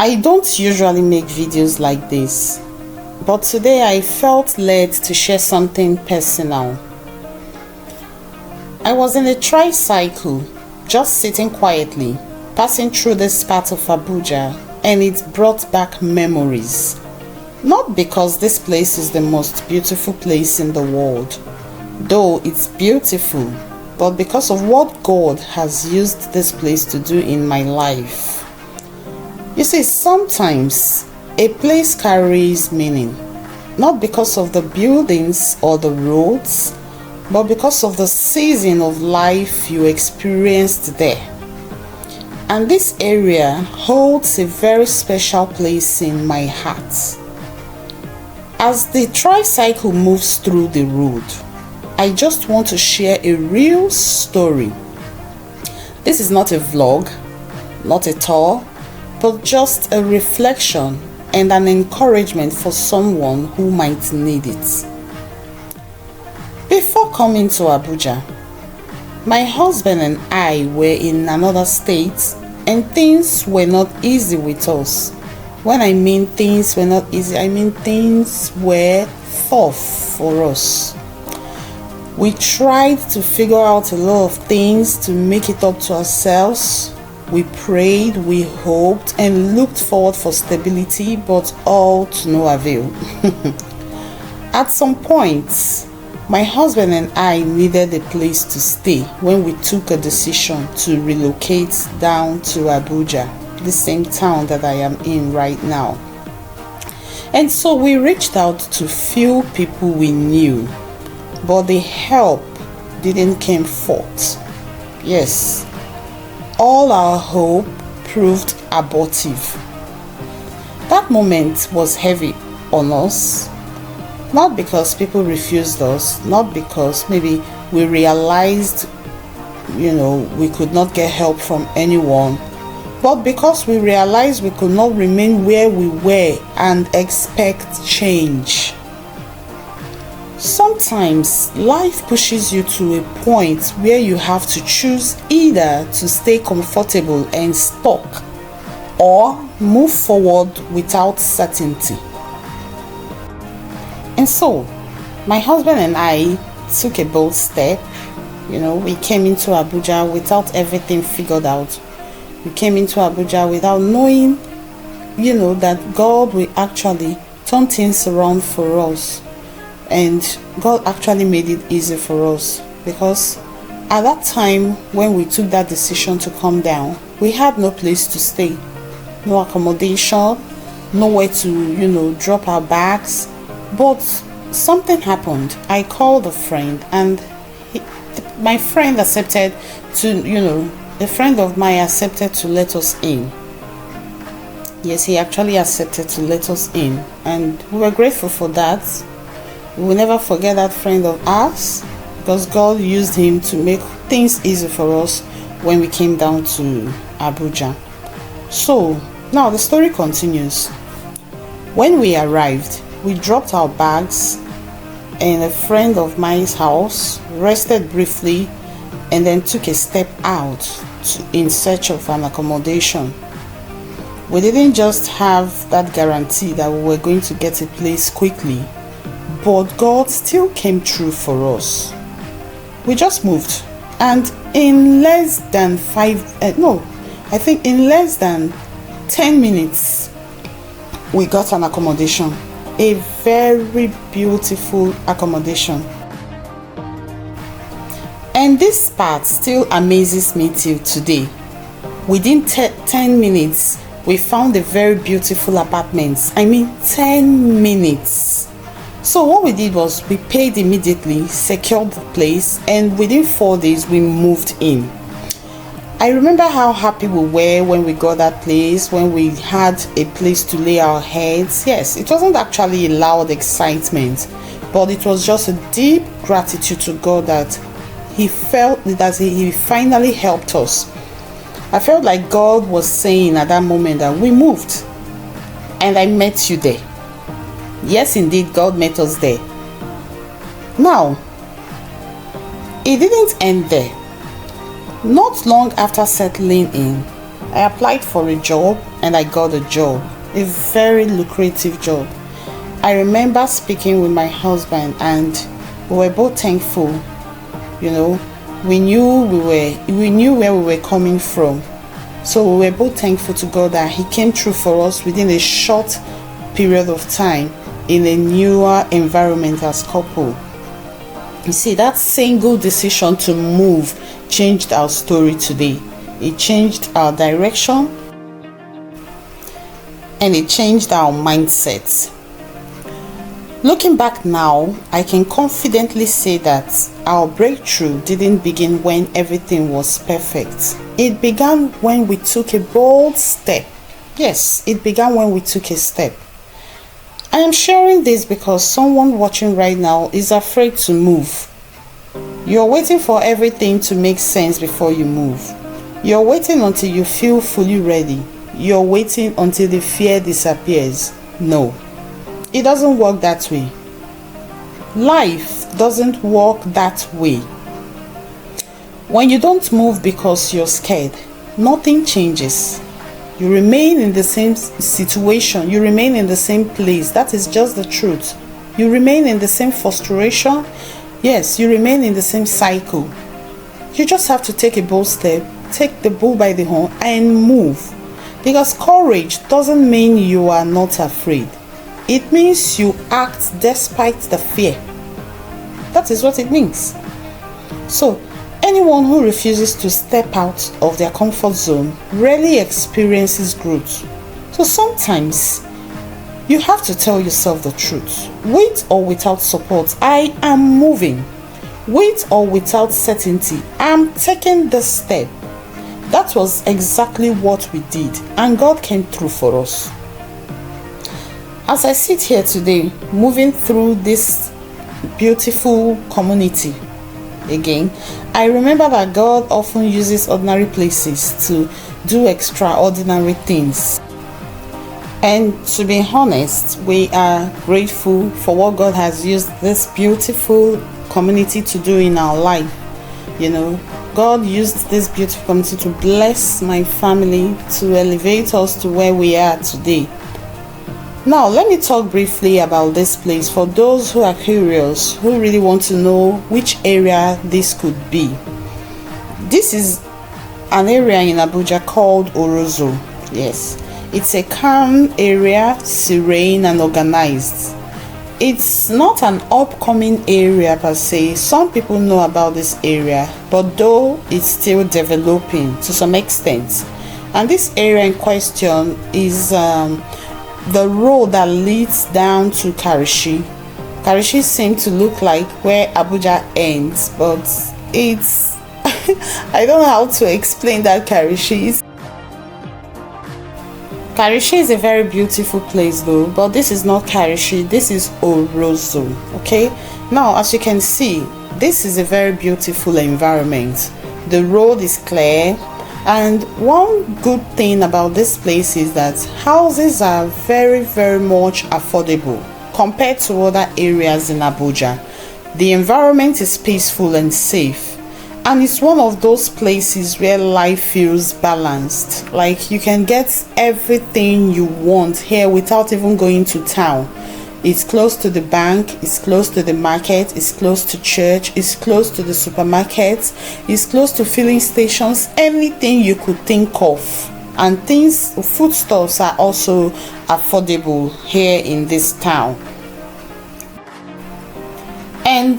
I don't usually make videos like this, but today I felt led to share something personal. I was in a tricycle, just sitting quietly, passing through this part of Abuja, and it brought back memories. Not because this place is the most beautiful place in the world, though it's beautiful, but because of what God has used this place to do in my life. You see, sometimes a place carries meaning, not because of the buildings or the roads, but because of the season of life you experienced there. And this area holds a very special place in my heart. As the tricycle moves through the road, I just want to share a real story. This is not a vlog, not a tour, but just a reflection and an encouragement for someone who might need it. Before coming to Abuja, my husband and I were in another state, and things were not easy with us. When I mean things were not easy, I mean things were tough for us. We tried to figure out a lot of things to make it up to ourselves. We prayed, we hoped, and looked forward for stability, but all to no avail. At some point, my husband and I needed a place to stay when we took a decision to relocate down to Abuja, the same town that I am in right now. And so we reached out to few people we knew, but the help didn't come forth. Yes, all our hope proved abortive. That moment was heavy on us, not because people refused us, not because maybe we realized, we could not get help from anyone, but because we realized we could not remain where we were and expect change. Sometimes life pushes you to a point where you have to choose either to stay comfortable and stuck or move forward without certainty. And so, my husband and I took a bold step. We came into Abuja without everything figured out. We came into Abuja without knowing, that God will actually turn things around for us. And God actually made it easy for us, because at that time when we took that decision to come down, we had no place to stay, no accommodation, nowhere to drop our bags. But something happened. I called a friend, and my friend accepted to a friend of mine accepted to let us in. Yes, he actually accepted to let us in, and we were grateful for that. We will never forget that friend of ours, because God used him to make things easy for us when we came down to Abuja. So now the story continues. When we arrived, we dropped our bags in a friend of mine's house, rested briefly, and then took a step out in search of an accommodation. We didn't just have that guarantee that we were going to get a place quickly, but God still came through for us. We just moved, and in less than 10 minutes, we got an accommodation, a very beautiful accommodation. And this part still amazes me till today. Within 10 minutes, we found a very beautiful apartment. 10 minutes. So what we did was we paid immediately, secured the place, and within 4 days we moved in. I remember how happy we were when we got that place, when we had a place to lay our heads. Yes, it wasn't actually a loud excitement, but it was just a deep gratitude to God that He finally helped us. I felt like God was saying at that moment that we moved, and I met you there. Yes, indeed, God met us there. Now, it didn't end there. Not long after settling in, I applied for a job and I got a job, a very lucrative job. I remember speaking with my husband and we were both thankful. You know, we knew where we were coming from. So we were both thankful to God that He came through for us within a short period of time in a newer environment as couple. You see, that single decision to move changed our story today. It changed our direction and it changed our mindset. Looking back now, I can confidently say that our breakthrough didn't begin when everything was perfect. It began when we took a bold step. Yes, it began when we took a step. I am sharing this because someone watching right now is afraid to move. You're waiting for everything to make sense before you move. You're waiting until you feel fully ready. You're waiting until the fear disappears. No, it doesn't work that way. Life doesn't work that way. When you don't move because you're scared, nothing changes. You remain in the same situation. You remain in the same place. That is just the truth. You remain in the same frustration. Yes, you remain in the same cycle. You just have to take a bold step, take the bull by the horn and move. Because courage doesn't mean you are not afraid. It means you act despite the fear. That is what it means. So, anyone who refuses to step out of their comfort zone rarely experiences growth. So sometimes you have to tell yourself the truth. With or without support, I am moving. With or without certainty, I'm taking the step. That was exactly what we did, and God came through for us. As I sit here today, moving through this beautiful community again, I remember that God often uses ordinary places to do extraordinary things. And to be honest, we are grateful for what God has used this beautiful community to do in our life. You know, God used this beautiful community to bless my family, to elevate us to where we are today. Now, let me talk briefly about this place for those who are curious, who really want to know which area this could be. This is an area in Abuja called Orozo. Yes, it's a calm area, serene and organized. It's not an upcoming area per se. Some people know about this area, but though it's still developing to some extent. And this area in question is the road that leads down to Karishi. Karishi seems to look like where Abuja ends, but it's I don't know how to explain that. Karishi is a very beautiful place though, but this is not Karishi, this is Orozo. Okay, now as you can see, this is a very beautiful environment. The road is clear. And one good thing about this place is that houses are very much affordable compared to other areas in Abuja. The environment is peaceful and safe, and it's one of those places where life feels balanced. Like you can get everything you want here without even going to town. It's close to the bank, it's close to the market, it's close to church, it's close to the supermarket, it's close to filling stations, anything you could think of. And foodstuffs are also affordable here in this town. And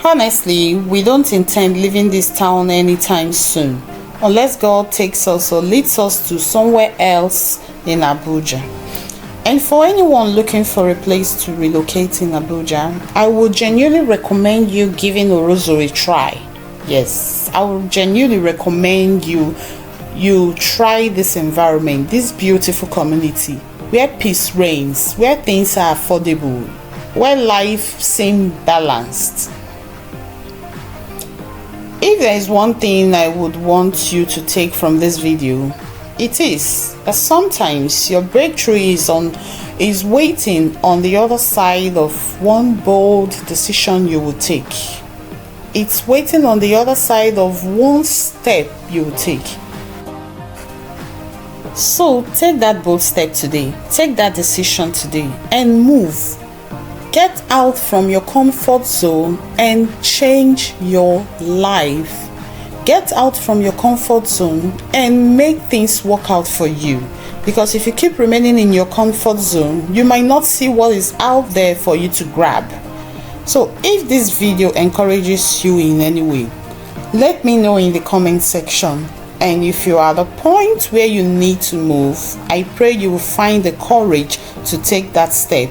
honestly, we don't intend leaving this town anytime soon, unless God takes us or leads us to somewhere else in Abuja. And for anyone looking for a place to relocate in Abuja, I would genuinely recommend you giving Orozo a try. Yes, I would genuinely recommend you try this environment, this beautiful community, where peace reigns, where things are affordable, where life seems balanced. If there is one thing I would want you to take from this video, it is that sometimes your breakthrough is waiting on the other side of one bold decision you will take. It's waiting on the other side of one step you will take. So take that bold step today, take that decision today, and move. Get out from your comfort zone and change your life. Get out from your comfort zone and make things work out for you. Because if you keep remaining in your comfort zone, you might not see what is out there for you to grab. So if this video encourages you in any way, let me know in the comment section. And if you are at the point where you need to move, I pray you will find the courage to take that step.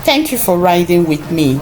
Thank you for riding with me.